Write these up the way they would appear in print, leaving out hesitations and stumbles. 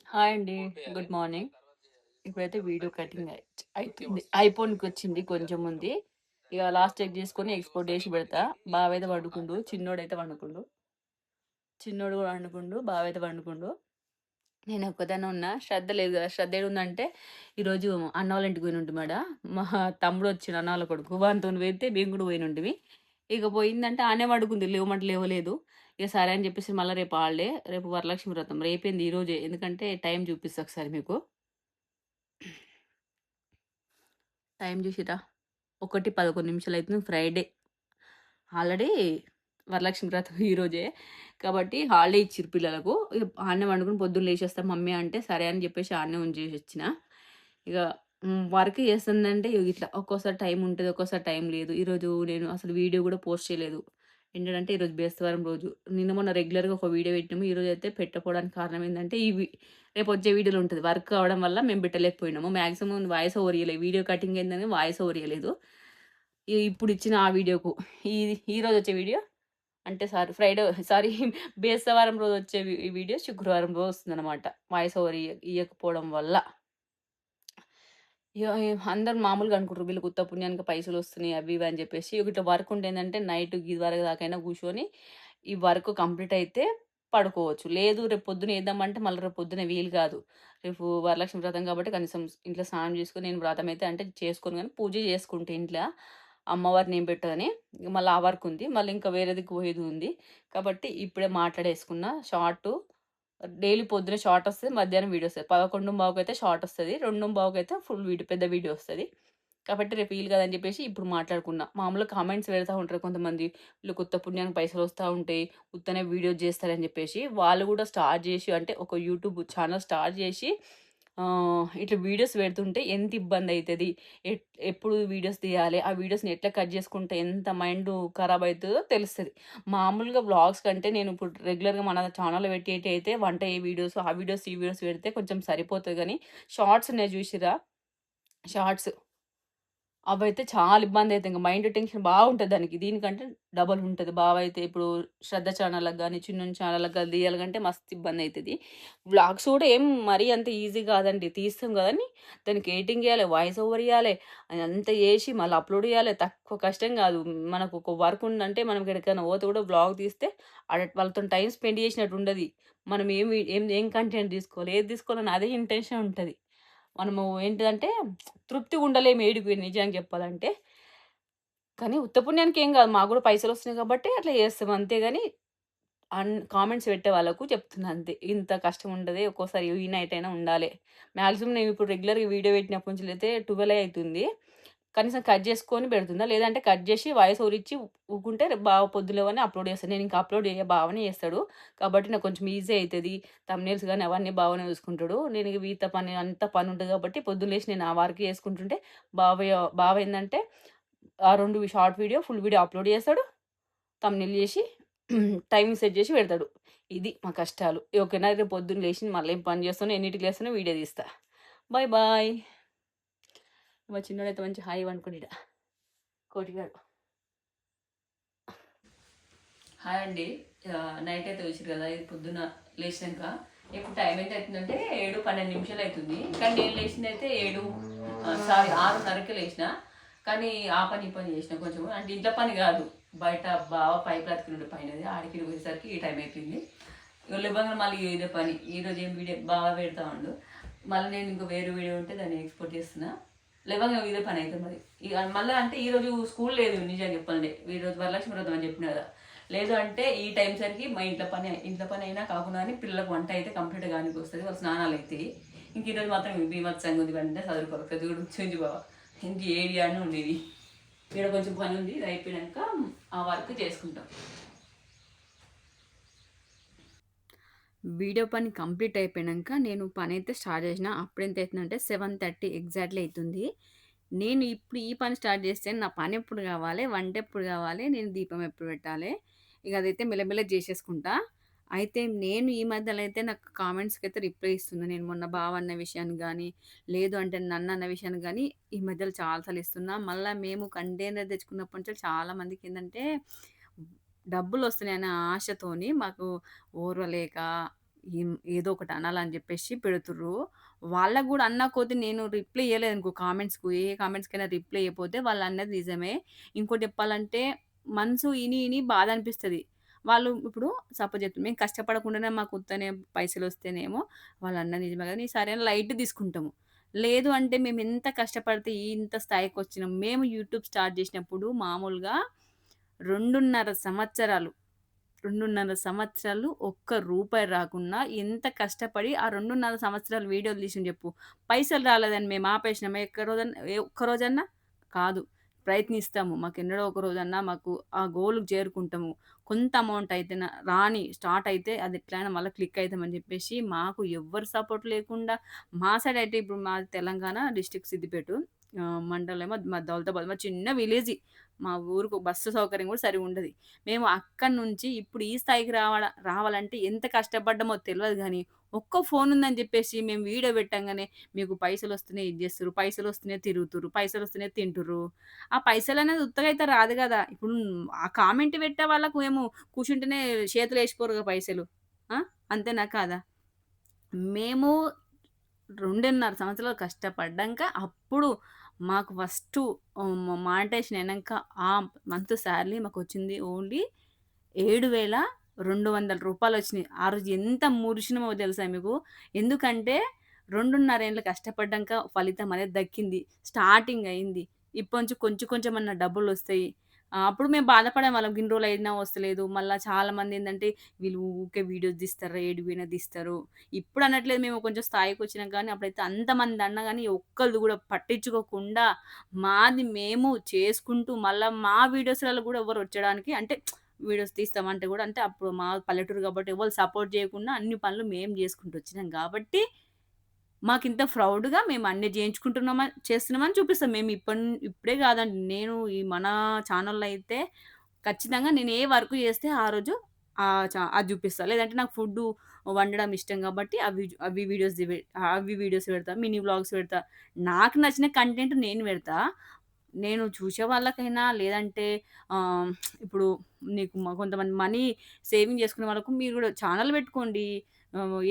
Hi అండి. Good morning. ఇప్పుడైతే video cutting అయితుంది. అయిపోనికొచ్చింది కొంచెం ఉంది. ఇగ లాస్ట్ చెక్ చేసుకొని ఎక్స్‌పోర్ట్ చేసి పెడతా. బావైతే పండుకుండు. చిన్నోడైతే పండుకుండు. చిన్నోడు గూడా పండుకుండు. బావైతే పండుకుండు. నేను ఒక్కదాన్నే ఉన్నా. శ్రద్ధ లేదు గదా! శ్రద్ధ ఏడుందంటే ఈరోజు అన్న వాళ్ళ ఇంటికి పోయినుంటిమాడ. మా తమ్ముడొచ్చిండు అన్న వాళ్ళ కొడుకు. వానితోని పోతే మేము గూడా పోయినుంటిమి. ఇక పోయిందంటే ఆడనే పడుకుంది. లేవమంటే లేవలేదు. ఇక సరే అని చెప్పేసి మళ్ళా రేపు హాలిడే. రేపు వరలక్ష్మి వ్రతం. రేపేంది ఈరోజే. ఎందుకంటే టైం చూపిస్తా ఒకసారి మీకు. టైం చూసిర్రా? 1:11 అయితుంది. ఫ్రైడే. ఆల్రెడీ వరలక్ష్మి వ్రతం ఈరోజే. కాబట్టి హాలిడే ఇచ్చిర్రు పిల్లలకు. ఇగ ఆడనే పండుకొని పొద్దున్న లేచేస్తా మమ్మీ అంటే, సరే అని చెప్పేసి ఆడనే ఉంచేసొచ్చిన. ఇగ వర్క్ చేస్తుందంటే ఇట్లా ఒక్కోసారి టైం ఉంటది. ఒక్కోసారి టైం లేదు. ఈరోజు నేను అసలు వీడియో గూడా పోస్ట్ చేయలేదు. ఏంటంటే ఈరోజు బేస్తవారం రోజు. నిన్న మొన్న రెగ్యులర్‌గా ఒక వీడియో పెట్టినాము. ఈరోజైతే పెట్టకపోవడానికి కారణం ఏందంటే, రేపొచ్చే వీడియోలో ఉంటది. వర్క్ అవ్వడం వల్ల మేము పెట్టలేకపోయినాము. మాక్సిమం వాయిస్ ఓవర్ ఇయలే. వీడియో కటింగ్ అయిందని వాయిస్ ఓవర్ ఇయలేదు. ఇప్పుడిచ్చిన ఆ వీడియోకు ఈరోజొచ్చే వీడియో అంటే సారీ బేస్తవారం రోజొచ్చే ఈ వీడియో శుక్రవారం రోజు వస్తుందనమాట. వాయిస్ ఓవర్ ఇయ్యకపోవడం వల్ల. అందరూ మామూలుగా అనుకుంటారు. వీళ్ళకి ఉత్త పుణ్యానికి పైసలొస్తున్నాయి అవి ఇవి అని చెప్పేసి. ఇట్లా వర్క్ ఉంటే ఏందంటే నైట్ ఇది వరకు దాకైనా కూర్చొని ఈ వర్క్ కంప్లీట్ అయితే పడుకోవచ్చు. లేదు రేపు పొద్దున ఏద్దామంటే మళ్ళీ రేపు పొద్దున వీలు కాదు. రేపు వరలక్ష్మి వ్రతం కాబట్టి కనీసం ఇంట్లో స్నానం చేసుకొని నేను వ్రతం అయితే అంటే చేసుకోను గానీ పూజ చేసుకుంటా ఇంట్ల. అమ్మవారిని నేను పెట్టగానే మళ్ళీ ఆ వర్క్ ఉంది. మళ్ళీ ఇంకా వేరేది పోయేది ఉంది. కాబట్టి ఇప్పుడే మాట్లాడేసుకున్న షార్టు డైలీ పొద్దున షార్ట్ ఒస్తది. మధ్యాహ్నం వీడియో ఒస్తది. 11:15కైతే షార్ట్ ఒస్తది. 2:15కైతే ఫుల్ వీడియో పెద్ద వీడియో ఒస్తది. కాబట్టి రేపు వీలు కాదని చెప్పేసి ఇప్పుడు మాట్లాడుకున్నా. మామూలుగా కామెంట్స్ పెడతా ఉంటారు కొంతమంది. వీళ్ళకి ఉత్త పుణ్యానికి పైసలొస్తా ఉంటాయి. ఉత్తనే వీడియోస్ జేస్తారని జెప్పేసి. వాళ్ళు గూడా స్టార్ట్ జేసి అంటే ఒక యూట్యూబ్ ఛానెల్ స్టార్ట్ జేసి ఇట్లా వీడియోస్ పెడుతుంటే ఎంత ఇబ్బందయితది. ఎప్పుడు వీడియోస్ తీయాలి. ఆ వీడియోస్‌ని ఎట్లా కట్ జేసుకుంటే ఎంత మైండు ఖరాబ్ అయితదో తెలుస్తది. మామూలుగా వ్లాగ్స్ కంటే నేను ఇప్పుడు రెగ్యులర్‌గా మన ఛానెల్‌లో పెట్టేటియయితే వంట ఏ వీడియోస్, ఆ వీడియోస్, ఈ వీడియోస్ పెడితే కొంచెం సరిపోతది గానీ, షార్ట్స్ ఉన్నాయి జూషిర్రా? షార్ట్స్ అవైతే చాలా ఇబ్బందయితది. ఇంక మైండ్ టెన్షన్ బాగుంటది దానికి. దీనికంటే డబల్ ఉంటది. బావైతే ఇప్పుడు 'శ్రద్ధ' ఛానల్‌కి గాని, చిన్నుని ఛానల్‌కి గాని తీయాలంటే మస్తు ఇబ్బందయితది. వ్లాగ్స్ కూడా ఏం మరీ అంత ఈజీ కాదండి. తీస్తాం గానీ, దానికి ఎడిటింగ్ జేయాలె, వాయిస్ ఓవర్ ఇయ్యాలె, అదంతా జేసి మళ్ళీ అప్‌లోడ్ జేయాలె. తక్కువ కష్టం గాదు. మనకు ఒక వర్క్ ఉందంటే మనం ఎక్కడికైనా పోతే కూడా వ్లాగ్ తీస్తే వాళ్ళతోని టైమ్ స్పెండ్ చేసినట్టు ఉండది. మనం ఏం కంటెంట్ తీసుకోవాలి, ఏది తీసుకోవాలని అదే ఇంటెన్షన్ ఉంటది. మనము ఏంటిదంటే తృప్తిగుండలేము ఏడికి పోయి నిజంగా చెప్పాలంటే. కానీ ఉత్త పుణ్యానికి ఏం గాదు. మాకు గూడా పైసలొస్తున్నాయి కాబట్టి అట్లా చేస్తాం అంతేగాని కామెంట్స్ పెట్టే వాళ్ళకు చెప్తున్నా అంతే. ఇంత కష్టం ఉంటది. ఒక్కోసారి ఈ నైట్ అయినా ఉండాలే. మాక్సిమం నేను ఇప్పుడు రెగ్యులర్‌గా వీడియో పెట్టినప్పటి నుంచెల్లయితే 12 అయితుంది. కనీసం కట్ చేసుకొని పెడుతున్నా. లేదంటే కట్ చేసి వాయిస్ ఓవర్ ఇచ్చి ఊకుంటే రేపు బావ పొద్దున లేవగానే అప్‌లోడ్ చేస్తాను. నేనింక అప్‌లోడ్ చెయ్య బావనే చేస్తాడు. కాబట్టి నాకు కొంచెం ఈజీ అయితది. థంబ్‌నెయిల్స్ గాని అవన్నీ బావనే చూసుకుంటాడు. నేను ఇగ మిగతా పని అంతా పనుంటది కాబట్టి పొద్దున్న లేసి నేను ఆ వర్క్ చేసుకుంటుంటే బావ ఏందంటే ఆ 2 short video, full video upload చేస్తాడు. థంబ్‌నెయిల్ చేసి టైమింగ్ సెట్ చేసి పెడతాడు. ఇది మా కష్టాలు. ఓకేనా రేపు పొద్దున్న లేసి మళ్ళీ ఏం పని చేస్తానో, ఎన్నింటికి లేస్తానో వీడియో తీస్తా. Bye bye. మా చిన్నోడైతే మంచి హాయిగా పండుకుండు ఈడ. కోటిగాడు. హాయ్ అండి. నైట్ అయితే చూసిర్రు కదా! ఇది పొద్దున్న లేచినంక ఇప్పుడు టైం ఎంత అయితుందంటే 7:12 అయితుంది. కానీ నేను లేచిందయితే 6:30కే లేచిన. కానీ ఆ పని, ఈ పని చేసిన కొంచెం. అంటే ఇంట్లో పని కాదు. బయట బావ పైపులు అతికినుండే పైనది. ఆడికి ఈడికి పోయేసరికి ఈ టైం అయిపోయింది. ఇగ లెవ్వంగానే మళ్ళీ ఇదే పని. ఈరోజు ఏం వీడియో బావ పెడతా ఉండు. మళ్ళీ నేను ఇంకో వేరే వీడియో ఉంటే దాన్ని ఎక్స్‌పోర్ట్ చేస్తున్నా. లేవంగానే ఇదే పని అయితది మరి. ఇగ మళ్ళా అంటే ఈరోజు స్కూల్ లేదు నిజంగా చెప్పాలంటే. ఈరోజు వరలక్ష్మి వ్రతం అని చెప్పిన కదా! లేదు అంటే ఈ టైం సరికి మా ఇంట్లో పని అయినా కాకుండా కానీ పిల్లలకు వంట అయితే కంప్లీట్‌గా కానీకొస్తది. వాళ్ళ స్నానాలయితాయి. ఇంక ఈరోజు మాత్రం బీభత్సంగా ఉంది ఇవంటే చదువుకోవాలి. చూడు చూంచి బావ. ఇంక ఏడి అని ఉండేది. ఈడ కొంచెం పని ఉంది. ఇది అయిపోయినాక ఆ వర్క్ చేసుకుంటాం. వీడియో పని కంప్లీట్ అయిపోయినంక నేను పనైతే స్టార్ట్ చేసిన. అప్పుడెంత అయితుందంటే 7:30 ఎగ్జాక్ట్‌లీ అయితుంది. నేను ఇప్పుడు ఈ పని స్టార్ట్ చేస్తే నా పనెప్పుడు గావాలి, వంటెప్పుడు గావాలి, నేను దీపం ఎప్పుడు పెట్టాలి, ఇగ అదైతే మెల్లమెల్లగా జేసేసుకుంటా. అయితే నేను ఈ మధ్యలో అయితే నాకు కామెంట్స్‌కైతే రిప్లై ఇస్తున్నా. నేను మొన్న బావ అన్న విషయానికి గానీ, లేదు అంటే నన్నన్న విషయానికి గానీ, ఈ మధ్యలో చాలా సార్లు ఇస్తున్నా. మళ్ళా మేము కంటైనర్ తెచ్చుకున్నప్పటి నుంచి చాలా మందికేందంటే డబ్బులొస్తున్నాయనే ఆశతోని మాకు ఓర్వలేక ఏదో ఒకటి అనాలని జెప్పేసి పెడుతుర్రు. వాళ్ళకి గూడా అన్నా కొద్దీ నేను రిప్లై ఇయ్యలేదనుకో కామెంట్స్‌కు ఏ కామెంట్స్‌కైనా రిప్లై ఇయ్యపోతే వాళ్ళన్నది నిజమే. ఇంకోటి జెప్పాలంటే మనసు ఇని బాధనిపిస్తది. వాళ్ళు ఇప్పుడు సపోజ్ చెప్తున్నా మేము కష్టపడకుండానే మాకు ఉత్తనే పైసలొస్తేనేమో వాళ్ళన్నది నిజమే గదా! సరే అని లైట్ తీసుకుంటాము. లేదు అంటే మేమెంత కష్టపడితే ఇంత స్థాయికొచ్చినాం. మేము యూట్యూబ్ స్టార్ట్ జేసినప్పుడు మామూలుగా 2.5 సంవత్సరాలు 2.5 సంవత్సరాలు ఒక్క రూపాయి రాకున్నా ఎంత కష్టపడి ఆ 2.5 సంవత్సరాలు వీడియోలు తీసిండు జెప్పు. పైసలు రాలేదని మేము ఆపేసినామా ఒక్కరోజన్నా? కాదు. ప్రయత్నిస్తాము. మాకెన్నడో ఒక రోజన్నా మాకు ఆ గోల్‌కి చేరుకుంటాము. కొంత అమౌంట్ అయితేన రాని స్టార్ట్ అయితే అది ఎట్లైనా మళ్ళా క్లిక్ అయితామని జెప్పేసి మాకు ఎవ్వరి సపోర్ట్ లేకుండా మా సైడ్ అయితే ఇప్పుడు మాది తెలంగాణ డిస్ట్రిక్ట్ సిద్దిపేట. మండలమేమో మాది దౌలతాబాద్. మాది చిన్న విలేజి. మా ఊరుకు బస్సు సౌకర్యం గూడా సరిగుండది. మేము అక్కడి నుంచి ఇప్పుడు ఈ స్థాయికి రావాలంటే ఎంత కష్టపడ్డామో తెలవదు గానీ, ఒక్క ఫోనుందని జెప్పేసి మేము వీడియో పెట్టంగానే మీకు పైసలొస్తున్నాయి ఇది జేస్తుర్రు, పైసలొస్తున్నాయి తిరుగుతుర్రు, పైసలొస్తున్నాయి తింటుర్రు. ఆ పైసలనేది ఉత్తగా అయితే రాదు గదా! ఇప్పుడు ఆ కామెంట్ పెట్టే వాళ్ళకు మేము కూర్చుంటేనే చేతులేసిపోరుగా పైసలు. ఆ! అంతేనా కాదా? మేము 2.5 సంవత్సరాలు కష్టపడ్డంక అప్పుడు మాకు ఫస్టు మానిటైజేషన్ అయినంక ఆ మంత్ సాలరీ మాకొచ్చింది ఓన్లీ రూ. 7,200 ఆ రోజు ఎంత మురిసినామో తెలుసా మీకు? ఎందుకంటే 2.5 ఏండ్లు కష్టపడ్డంక ఫలితం అనేది దక్కింది. స్టార్టింగ్ అయింది. ఇప్పటి నుంచి కొంచెం కొంచెమన్నా డబ్బులొస్తాయి. అప్పుడు మేము బాధపడేవాళ్ళం గిన్ని రోజులయినా వస్తలేదు. మళ్ళా చాలామందేందంటే వీళ్ళు ఊకే వీడియోస్ తీస్తార్రా ఏడికి పోయినా తీస్తారు. ఇప్పుడు అనట్లేదు మేము కొంచెం స్థాయికొచ్చినాం కానీ, అప్పుడైతే అంతమంది అన్నా గాని ఒక్కళ్ళు గూడా పట్టించుకోకుండా, మాది మేము చేసుకుంటూ మళ్ళా మా వీడియోస్‌లలో గూడా ఎవ్వరు వచ్చడానికి అంటే వీడియోస్ తీస్తామంటే గూడా అంటే అప్పుడు మా పల్లెటూరు కాబట్టి ఎవళ్ళు సపోర్ట్ జేయకుండా అన్ని పనులు మేము జేసుకుంటూ వచ్చినాం గాబట్టి, మాకింత ప్రౌడ్‌గా మేము అన్ని చేస్తున్నామని చూపిస్తాం. మేము ఇప్పుడే గాదండి. నేను ఈ మన ఛానెల్‌లో అయితే ఖచ్చితంగా నేను ఏ వర్క్ జేస్తే ఆ రోజు అది జూపిస్తా. లేదంటే నాకు ఫుడ్డు వండడం ఇష్టం గాబట్టి అవి వీడియోస్ పెడతా. మినీ వ్లాగ్స్ పెడతా. నాకు నచ్చిన కంటెంట్ నేను పెడతా. నేను చూసే వాళ్ళకైనా లేదంటే ఆహ్, ఇప్పుడు నీకు కొంతమంది మనీ సేవింగ్ చేసుకునే వాళ్ళకు మీరు గూడా ఛానెల్ పెట్టుకోండి.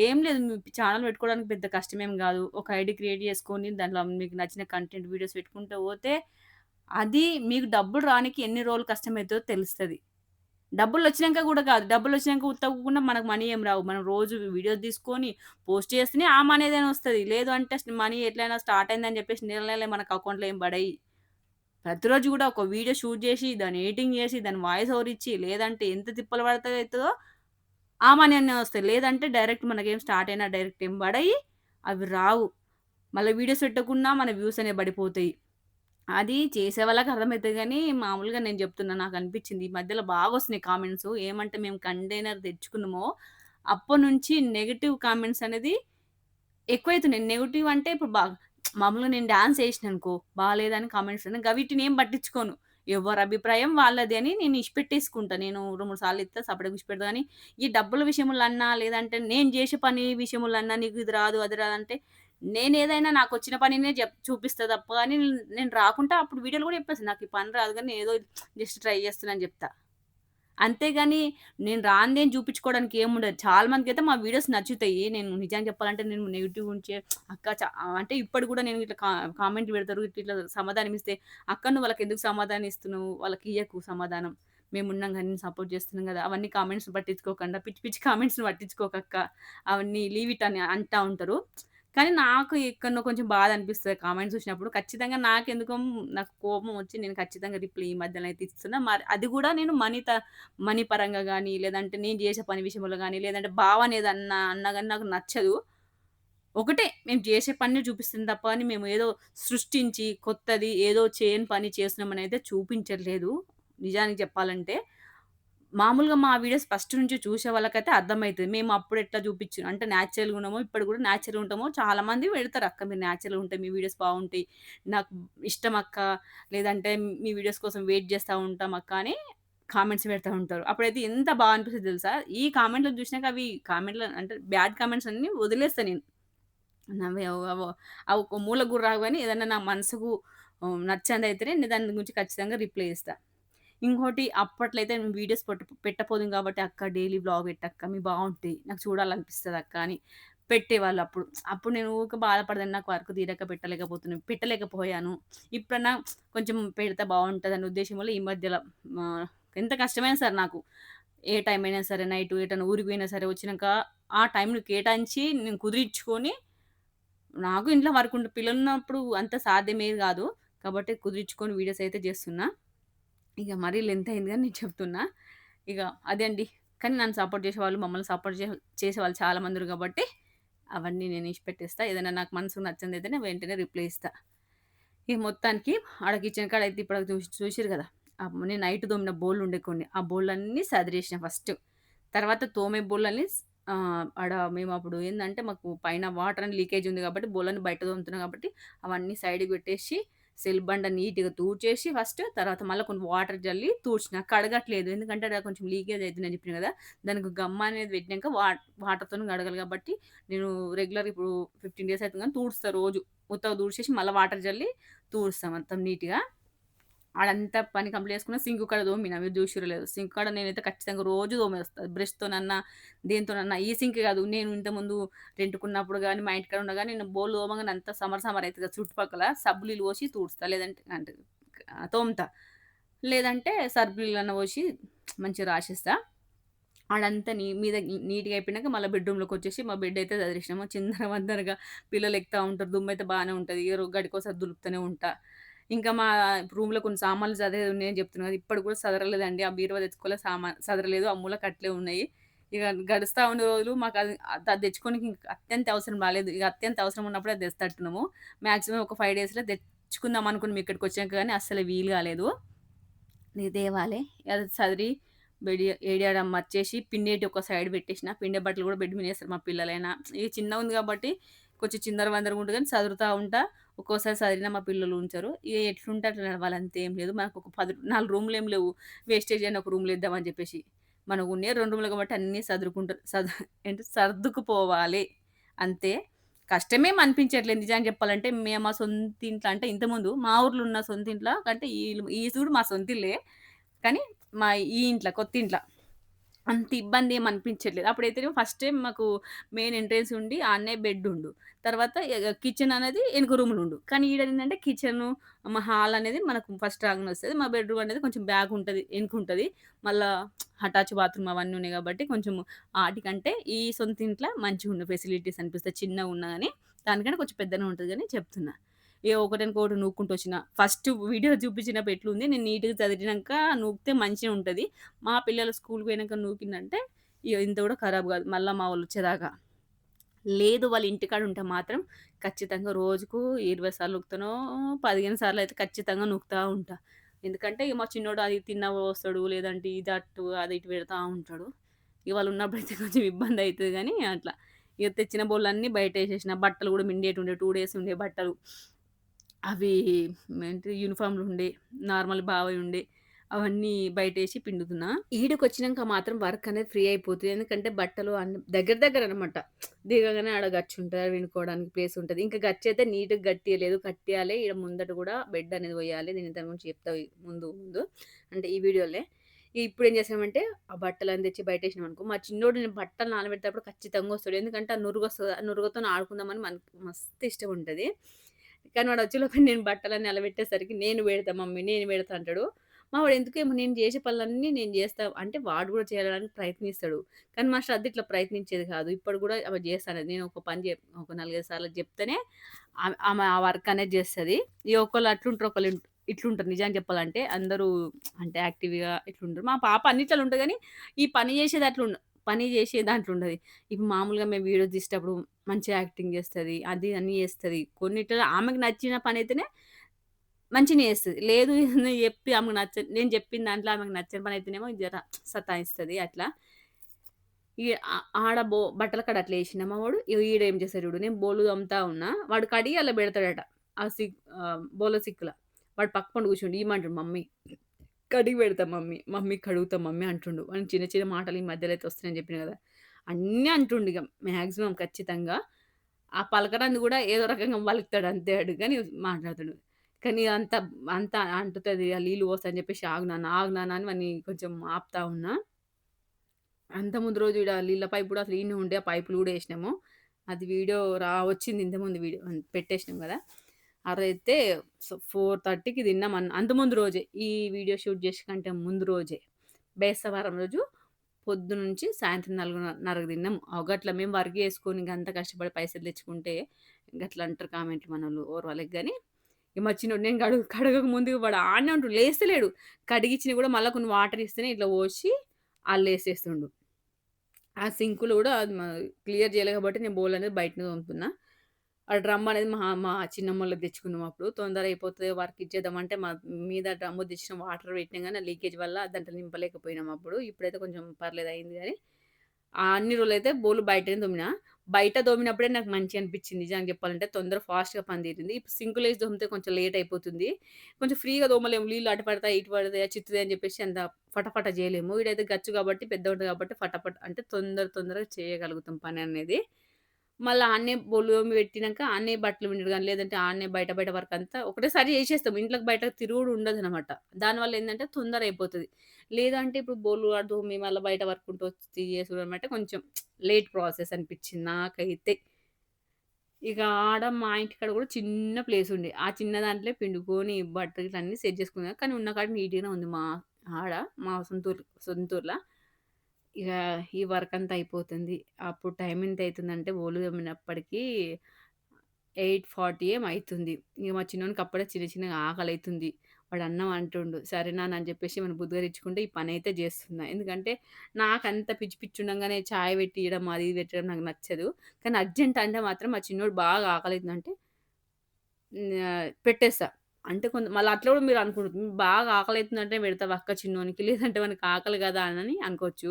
ఏం లేదు ఛానెల్ పెట్టుకోవడానికి పెద్ద కష్టమేం గాదు. ఒక ఐడీ క్రియేట్ చేసుకొని దాంట్లో మీకు నచ్చిన కంటెంట్ వీడియోస్ పెట్టుకుంటూ పోతే అది మీకు డబ్బులు రానీకి ఎన్ని రోజులు కష్టమైతదో తెలుస్తది. డబ్బులొచ్చినంక గూడా గాదు. డబ్బులొచ్చినంక ఉత్తగా ఊకున్న మనకు మనీ ఏం రావు. మనం రోజు వీడియోస్ తీసుకొని పోస్ట్ చేస్తేనే ఆ మనీ ఏదైనా వస్తది. లేదు అంటే మనీ ఎట్లైనా స్టార్ట్ అయిందని జెప్పేసి నెల నెల మనకు అకౌంట్‌లో ఏం పడయి. ప్రతిరోజు గూడా ఒక వీడియో షూట్ జేసి, దాన్ని ఎడిటింగ్ జేసి, దాన్ని వాయిస్ ఓవర్ ఇచ్చి, లేదంటే ఎంత తిప్పలు పడతదయితదో ఆ మనీ అన్నీ వస్తాయి. లేదంటే డైరెక్ట్ మనకేం స్టార్ట్ అయినా డైరెక్ట్ ఏం పడయి. అవి రావు. మళ్ళీ వీడియోస్ పెట్టకున్నా మన వ్యూస్ అనేవి పడిపోతాయి. అది చేసే వాళ్ళకి అర్థమైతది గానీ, మామూలుగా నేను జెప్తున్నా నాకనిపిచ్చింది. ఈ మధ్యలో బాగొస్తున్నాయి కామెంట్సు. ఏమంటే మేము కంటైనర్ తెచ్చుకున్నామో, అప్పటినుంచి నెగెటివ్ కామెంట్స్ అనేది ఎక్కువైతున్నాయి. నెగెటివ్ అంటే ఇప్పుడు మామూలుగా నేను డాన్స్ ఏసిననుకో, బాలేదని కామెంట్స్ గవిటిని ఏం పట్టించుకోను. ఎవరి అభిప్రాయం వాళ్ళది అని నేను ఇడిచిపెట్టేసుకుంటా. నేను 2, 3 సార్లు ఇత్తా సపరేట్‌గా ఇడిచిపెడతా గానీ, ఈ డబ్బుల విషయములన్నా, లేదంటే నేను జేసే పని విషయములన్నా, నీకు ఇది రాదు, అది రాదంటే, నేనేదైనా నాకొచ్చిన పనినే చూపిస్తా తప్ప గానీ, నేను రాకుంటా అప్పుడు వీడియోలో గూడా చెప్పేస్తా. నాకు ఈ పని రాదు గానీ, ఏదో జస్ట్ ట్రై చేస్తున్నా అని జెప్తా. అంతేగాని నేను రానిదేం చూపించుకోవడానికి ఏముండదు. చాలా మందికైతే మా వీడియోస్ నచ్చుతాయి. నేను నిజంగా చెప్పాలంటే నేను నెగెటివ్ ఉంచే అక్క అంటే ఇప్పటికి కూడా నేను ఇట్లా కామెంట్ పెడతారు. ఇట్లా సమాధానం ఇస్తే, "అక్క నువ్వు వాళ్ళకెందుకు సమాధానం ఇస్తున్నావు? వాళ్ళకియ్యకు సమాధానం. మేమున్నాం గాని నిన్ను సపోర్ట్ చేస్తున్నాం గదా! అవన్నీ కామెంట్స్ పట్టించుకోకండా పిచ్చి పిచ్చి కామెంట్స్‌ని పట్టించుకోకక్క. అవన్నీ లీవ్ ఇట్" అని అంటా ఉంటారు. కానీ నాకు ఎక్కడనో కొంచెం బాధ అనిపిస్తది కామెంట్స్ చూసినప్పుడు. ఖచ్చితంగా నాకు కోపం వచ్చి నేను ఖచ్చితంగా రిప్లై ఈ మధ్యలో అయితే ఇస్తున్నా. మరి అది కూడా నేను మనీ పరంగా గాని, లేదంటే నేను చేసే పని విషయంలో గాని, లేదంటే భావన ఏదన్నా అన్నా గాని నాకు నచ్చదు. ఒకటే మేము చేసే పనినే చూపిస్తుంది తప్ప అని మేము ఏదో సృష్టించి కొత్తది ఏదో చేయని పని చేస్తున్నామనైతే చూపించట్లేదు. నిజానికి చెప్పాలంటే. మామూలుగా మా వీడియోస్ ఫస్ట్ నుంచి చూసే వాళ్ళకైతే అర్థమైతది. మేము అప్పుడు ఎట్లా చూపించు అంటే నేచురల్‌గా ఉన్నామో, ఇప్పుడు కూడా నేచురల్‌గా ఉంటామో చాలామంది పెడతారు. "అక్క మీరు నేచురల్‌గా ఉంటాయి. మీ వీడియోస్ బాగుంటాయి. నాకు ఇష్టం అక్క. లేదంటే మీ వీడియోస్ కోసం వెయిట్ చేస్తా ఉంటాం అక్క" అని కామెంట్స్ పెడతా ఉంటారు. అప్పుడైతే ఎంత బాగా అనిపిస్తదో తెలుసా? ఈ కామెంట్‌లు చూసినాక అవి కామెంట్‌లు అంటే బ్యాడ్ కామెంట్స్ అన్నీ వదిలేస్తా నేను. అవి అవి అవి ఒక మూలకు గూడా రావు గానీ ఏదన్నా నా మనసుకు నచ్చనిదైతేనే నేను దాని గురించి ఖచ్చితంగా రిప్లై ఇస్తా. ఇంకోటి అప్పట్లో అయితే మేము వీడియోస్ పెట్టపోదుం కాబట్టి, "అక్క డైలీ వ్లాగ్ పెట్టక్క మీయి బావుంటాయి. నాకు చూడాలనిపిస్తదక్క" అని పెట్టేవాళ్ళు అప్పుడు. అప్పుడు నేను ఊకే బాధపడేదాన్ని. నాకు వర్క్ తీరక పెట్టలేకపోయాను. ఇప్పుడన్నా కొంచెం పెడితే బావుంటదనే ఉద్దేశం వల్ల ఈ మధ్యల ఆహ్, ఎంత కష్టమైనా సరే నాకు, ఏ టైం అయినా సరే నైటు ఎటన్నా ఊరికి పోయినా సరే వచ్చినంక ఆ టైంని కేటాయించి నేను కుదిరించుకొని, నాకు ఇంట్లో వర్క్ పిల్లలున్నప్పుడు అంత సాధ్యమయ్యేది గాదు. కాబట్టి కుదిరించుకొని వీడియోస్ అయితే జేస్తున్నా. ఇగ మరీ లెంత్ అయింది గాని నేను చెప్తున్నా. ఇగ అదే అండి. కానీ నన్ను సపోర్ట్ చేసేవాళ్ళు, మమ్మల్ని సపోర్ట్ చేసేవాళ్ళు చాలా మందురు గాబట్టి, అవన్నీ నేను ఇడిచిపెట్టేస్తా. ఏదైనా నాకు మనసుకు నచ్చనిదైతేనే వెంటనే రిప్లై ఇస్తా. ఇగ మొత్తానికి ఆడ కిచెన్ కాడైతే ఇప్పటిదాకా చూసిర్రు గదా! నేను నైట్ తోమిన బోళ్ళుండే కొన్ని. ఆ బోళ్ళన్నీ సదిరేసిన ఫస్ట్. తర్వాత తోమే బోళ్ళని ఆడ మేమప్పుడు ఏందంటే, మాకు పైన వాటర్ అని లీకేజ్ ఉంది గాబట్టి, బోళ్ళని బయట తోముతున్నాం గాబట్టి, అవన్నీ సైడ్‌కి పెట్టేసి, సెల్ఫ్ బండ నీట్‌గా తూడ్చేసి ఫస్ట్, తర్వాత మళ్ళా కొన్ని వాటర్ జల్లి తూడ్చిన. కడగట్లేదు. ఎందుకంటే, అక్కడ కొంచెం లీకేజ్ అయితుందని చెప్పిన గదా! దానికి గమ్ అనేది పెట్టినంక వాటర్‌తోని కడగాలి గాబట్టి, నేను రెగ్యులర్‌గా ఇప్పుడు 15 డేస్ అయితుంది గానీ తూడుస్తా రోజు. ఉత్తగా తూడ్చేసి మళ్ళా వాటర్ జల్లి తూడుస్తా మొత్తం నీట్‌గా. ఆడంతా పని కంప్లీట్ చేసుకున్న సింక్ కాడ తోమిన. మీరు జూషిర్రో లేదో. సింక్ కాడ నేనైతే ఖచ్చితంగా రోజు తోమేస్తా. బ్రష్‌తోనన్నా, దేనితోనన్నా. ఈ సింక్ గాదు. నేను ఇంతకుముందు రెంట్‌కున్నప్పుడు గానీ, మా ఇంటికాడ ఉన్నా గానీ, నేను బోళ్ళు తోమగానే అంతా సమర్ అయితది కదా! చుట్టుపక్కల సబ్బు నీళ్ళు పోసి తూడుస్తా. లేదంటే అంటే తోముతా. లేదంటే సర్ఫ్ నీళ్ళన్నా పోసి మంచిగా రాశేస్తా. ఆడంతా మీద నీట్‌గా అయిపోయినాక మళ్ళా బెడ్‌రూమ్‌లోకొచ్చేసి మా బెడ్ అయితే సదిరేసినాము. చిందరవందరగా పిల్లలు ఎక్కుతా ఉంటారు. దుమ్మయితే బానే ఉంటది. గడికోసారి దులుపుతూనే ఉంటా. ఇంకా మా రూమ్‌లో కొన్ని సామాన్లు సదిరేది ఉన్నాయని చెప్తున్నా కదా! ఇప్పటికి కూడా సదరలేదండి. ఆ బీరువా తెచ్చుకోలే, సదరలేదు. ఆ మూల కట్లే ఉన్నాయి. ఇక గడుస్తా ఉన్న రోజులు మాకది అది తెచ్చుకోనికి ఇంక అత్యంత అవసరం రాలేదు. ఇక అత్యంత అవసరం ఉన్నప్పుడే అది తెస్తట్టున్నాము. మాక్సిమం ఒక 5 డేస్‌లో తెచ్చుకుందాం అనుకున్నాం ఇక్కడికొచ్చాక గానీ అస్సలు వీలు కాలేదు. తేవాలే. అది సదిరి ఏడియాడ మర్చేసి పిండేటి ఒక సైడ్ పెట్టేసిన. పిండే బట్టలు గూడా బెడ్ మీదేస్తారు మా పిల్లలైనా. ఇది చిన్నగుంది గాబట్టి కొంచెం చిందరవందరగా ఉంటది గానీ సదురుతా ఉంటా. ఒక్కోసారి సదిరినా మా పిల్లలు ఉంచరు. ఇగ ఎట్లుంటే అట్లా నడవాలి అంతేం లేదు. మనకొక 4 రూమ్‌లేం లేవు. వేస్టేజ్ అని ఒక రూమ్‌లో ఏద్దామని జెప్పేసి. మనకున్నే 2 రూమ్‌లు కాబట్టి అన్నీ సదురుకుంటా ఏంటి సర్దుకుపోవాలి. అంతే. కష్టమేం అనిపించట్లేదు నిజానికి జెప్పాలంటే. మేము మా సొంతింట్లో అంటే ఇంతకుముందు మా ఊర్లో ఉన్న సొంతింట్ల కంటే ఈ సూడు మా సొంతిల్లే. కానీ మా ఈ ఇంట్ల కొత్తింట్ల అంత ఇబ్బంది ఏమి అనిపించట్లేదు. అప్పుడైతేనేమో ఫస్ట్ టైమ్ మాకు మెయిన్ ఎంట్రన్స్ ఉండి ఆడనే బెడ్ తర్వాత కిచెన్ అనేది ఎనక రూమ్‌లుండు. కానీ ఈడేందంటే కిచెను, మా హాల్ అనేది మనకు ఫస్ట్ రాంగానే వస్తది. మా బెడ్‌రూమ్ అనేది కొంచెం బ్యాక్ ఉంటది. ఎనకుంటది. మళ్ళా అటాచ్ బాత్రూమ్ అవన్నీ ఉన్నాయి గాబట్టి కొంచెం ఆటికంటే ఈ సొంత ఇంట్ల మంచిగుండు ఫెసిలిటీస్ అనిపిస్తాయి. చిన్నగున్నా గాని దానికంటే కొంచెం పెద్దగానే ఉంటది గాని చెప్తున్నా. ఒకటానికొకటి నూక్కుంటూ వచ్చిన. ఫస్ట్ వీడియో చూపించినప్పుడు ఎట్లుంది నేను నీట్‌గా చదిరినంక నూకితే మంచిగా ఉంటది. మా పిల్లలు స్కూల్‌కి పోయినంక నూకిందంటే ఇగ ఇంత కూడా ఖరాబ్ కాదు. మళ్ళా మా వోళ్ళొచ్చేదాకా. లేదు వాళ్ళ ఇంటికాడ ఉంటే మాత్రం ఖచ్చితంగా రోజుకు 20 సార్లు నూకుతానో, 15 సార్లయితే ఖచ్చితంగా నూకుతా ఉంటా. ఎందుకంటే ఇగ మా చిన్నోడు అది తిన్నా వస్తాడు. లేదంటే ఇది అటు, అది ఇటు పెడతా ఉంటాడు. ఇగ వాళ్ళున్నప్పుడైతే కొంచెం ఇబ్బందయితది గానీ అట్లా. ఇగ తెచ్చిన బోళ్ళన్నీ బయటేసేసిన. బట్టలు గూడా పిండేటుండే 2 డేస్ ఉండే బట్టలు. అవి ఏంటి యూనిఫార్మ్‌లుండే, నార్మల్ బావయుండే. అవన్నీ బయటేసి పిండుతున్నా. ఈడకొచ్చినంక మాత్రం వర్క్ అనేది ఫ్రీ అయిపోతది. ఎందుకంటే బట్టలు అన్ని దగ్గర దగ్గరనమాట. దిగంగానే ఆడ గచ్చుంటది. ఆడ విండుకోవడానికి ప్లేస్ ఉంటది. ఇంకా గచ్చయితే నీట్‌గా గట్టియలేదు. కట్టియాలి. ఈడ ముందట గూడా బెడ్ అనేది పొయ్యాలి. నేను దాని గురించి చెప్తా ముందు ముందు. అంటే ఈ వీడియో‌లోనే. ఇప్పుడేం చేసామంటే ఆ బట్టలన్నీ తెచ్చి బయటేసినామనుకో, మా చిన్నోడు నేను బట్టలు నానబెట్టేటప్పుడు ఖచ్చితంగా వస్తాడు. ఎందుకంటే ఆ నురుగొస్తది. ఆ నురుగతోని ఆడుకుందామని మనకు మస్తు ఇష్టం ఉంటది. కానీ వాడొచ్చేలోపు నేను బట్టలన్నీ ఆరబెట్టేసరికి నేను పెడతా మమ్మీ, నేను పెడతా అంటాడు. మా వాడు ఎందుకేమో నేను చేసే పనులన్నీ నేను చేస్తా అంటే వాడు కూడా చేయడానికి ప్రయత్నిస్తాడు. కానీ మా శ్రద్ధ ఇట్లా ప్రయత్నించేది కాదు. ఇప్పుడు కూడా ఆమె చేస్తానది. నేను ఒక పని ఒక 4, 5 సార్లు చెప్తేనే ఆమె ఆ వర్క్ అనేది చేస్తది. ఇగ ఒకళ్ళు అట్లుంటారు, ఒకళ్ళు ఇట్లుంటారు. నిజానికి చెప్పాలంటే అందరూ అంటే యాక్టివ్‌గా ఇట్లుంటారు. మా పాప అన్నిట్లలో ఉంటది గానీ, ఈ పని చేసే దాంట్లో ఉండది. ఇప్పుడు మామూలుగా మేము వీడియోస్ తీసేటప్పుడు మంచిగా యాక్టింగ్ చేస్తది. అది అన్నీ చేస్తది. కొన్నిట్లలో ఆమెకు నచ్చిన పనైతేనే మంచిగనే చేస్తది. లేదు నేను చెప్పి ఆమెకు నేను చెప్పిన దాంట్లో ఆమెకు నచ్చని పనైతేనేమో జర సతాయిస్తది అట్లా. ఈ ఆడ బట్టల కాడ అట్లా ఏసిండా మా వోడు. ఇగో ఈడేం చేస్తాడు చూడు. నేను బోర్లు తోముతా ఉన్నా. వాడు కడిగి అల్ల బెడతాడట. బోర్ల సిక్కుల. వాడు పక్క పంట కూర్చుండు. ఇయమంటుండు మమ్మీ కడిగి పెడతా మమ్మీ. మమ్మీ కడుగుతా మమ్మీ అంటుండు. వానికి చిన్న చిన్న మాటలు ఈ మధ్యలో అయితే వస్తున్నాయని చెప్పిన గదా! అన్నీ అంటుండిగ మాక్సిమం ఖచ్చితంగా. ఆ పలకరాంది గూడా ఏదో రకంగా పలుకుతాడు అంతే ఆడు గాని మాట్లాడతాడు. కానీ అంత అంటుతది. ఆ నీళ్ళు పోస్తా అని చెప్పేసి ఆగు నాన్న, ఆగు నాన్న అని వాడిని కొంచెం ఆపుతా ఉన్నా. అంత ముందు రోజు ఈడ నీళ్ళ పైప్ గూడా అసలు ఈడనే ఉండే. ఆ పైపులు గూడా ఏసినాము. అది వీడియో వచ్చింది ఇంతకుముందు వీడియో పెట్టేసినాం గదా! అదైతే 4:30కి తిన్నాం అంత ముందు రోజే. ఈ వీడియో షూట్ చేసే కంటే ముందు రోజే. బేస్తవారం రోజు పొద్దునుంచి సాయంత్రం 4:30కి తిన్నాం. గట్ల మేము వర్క్ చేసుకొని గంత కష్టపడి పైసలు తెచ్చుకుంటే గట్ల అంటారు కామెంట్లు మనోళ్ళు ఓర్వలేక గాని. ఇగ మా చిన్నోడు నేను కడగక ముందు వాడు ఆడనే ఉంటుండు. లేస్తలేడు. కడిగిచ్చినయి గూడా మళ్ళా కొన్ని వాటర్ ఇస్తేనే ఇట్లా పోసి ఆళ్ళేసేస్తుండు. ఆ సింకులో గూడా అది క్లియర్ చేయలే కాబట్టి నేను బోర్లనేది బయటనే తోముతున్నా. ఆ డ్రమ్ అనేది మా చిన్నమ్మోళ్ళది తెచ్చుకున్నాం అప్పుడు. తొందర అయిపోతది వర్క్ ఇచ్చేద్దామంటే మీద డ్రమ్ము తెచ్చిన వాటర్ పెట్టినాం గానీ, ఆ లీకేజ్ వల్ల దాంట్లో నింపలేకపోయినాం అప్పుడు. ఇప్పుడైతే కొంచెం పర్లేదు అయింది గానీ, అన్ని రోజులైతే బోర్లు బయటనే తోమినా. బయట తోమినప్పుడే నాకు మంచిగా అనిపించింది నిజంగా చెప్పాలంటే. తొందర ఫాస్ట్‌గా పని తీరింది. ఇప్పుడు సింకులేసి తోమితే కొంచెం లేట్ అయిపోతుంది. కొంచెం ఫ్రీగా తోమలేము. నీళ్ళు అటు పడతాయి, ఇటు పడతాయి, చిక్కుతాయి అని చెప్పేసి అంత ఫటాఫట చేయలేము. ఈడైతే గచ్చు కాబట్టి పెద్దగుంటది కాబట్టి ఫటాఫట్ అంటే తొందరగా చేయగలుగుతాం పననేది. మళ్ళా ఆడనే బోళ్ళు తోమి పెట్టినంక ఆడనే బట్టలు పిండుడు గాని, లేదంటే ఆడనే బయట వర్కంతా ఒకటేసారి చేసేస్తాం. ఇంట్లోకి బయటకి తిరుగుడు ఉండదనమాట. దానివల్ల ఏందంటే తొందర అయిపోతది. లేదంటే ఇప్పుడు బోళ్ళు తోమి మళ్ళా బయట వర్క్ ఉంటే వచ్చి చేసుడమంటే కొంచెం లేట్ ప్రాసెస్ అనిపిచ్చింది నాకైతే. ఇక ఆడ మా ఇంటికాడ గూడా చిన్న ప్లేసుండే. ఆ చిన్న దాంట్లో పిండుకొని బట్టలు గిట్ల అన్నీ సెట్ చేసుకున్నా. కానీ ఉన్న కాడ నీట్‌గానే ఉంది ఆడ మా సొంతూర్ల. ఇక ఈ వర్కంతా అయిపోతుంది. అప్పుడు టైం ఎంత అయితుందంటే బోళ్ళు తోమినప్పటికి 8:40 ఏమో అయితుంది. ఇగ మా చిన్నోనికి అప్పుడే చిన్నగా ఆకలైతుంది. వాడు అన్నం అంటుండు. సరే నాన్న అని చెప్పేసి ఏమైనా బుద్ధులిచ్చుకుంటే ఈ పనైతే జేస్తున్నా. ఎందుకంటే నాకంత పిచ్చి ఉండంగానే చాయ్ పెట్టియడం అది ఇది పెట్టడం నాకు నచ్చదు. కానీ అర్జెంట్ అంటే మాత్రం మా చిన్నోడు బాగా ఆకలైతుందంటే పెట్టేస్తా. అంటే మళ్ళీ అట్లా కూడా మీరు అనుకుంటారు. బాగా ఆకలైతుందంటే పెడతావా అక్క చిన్నోనికి లేదంటే వానికి ఆకలి కదా అని అనుకోవచ్చు.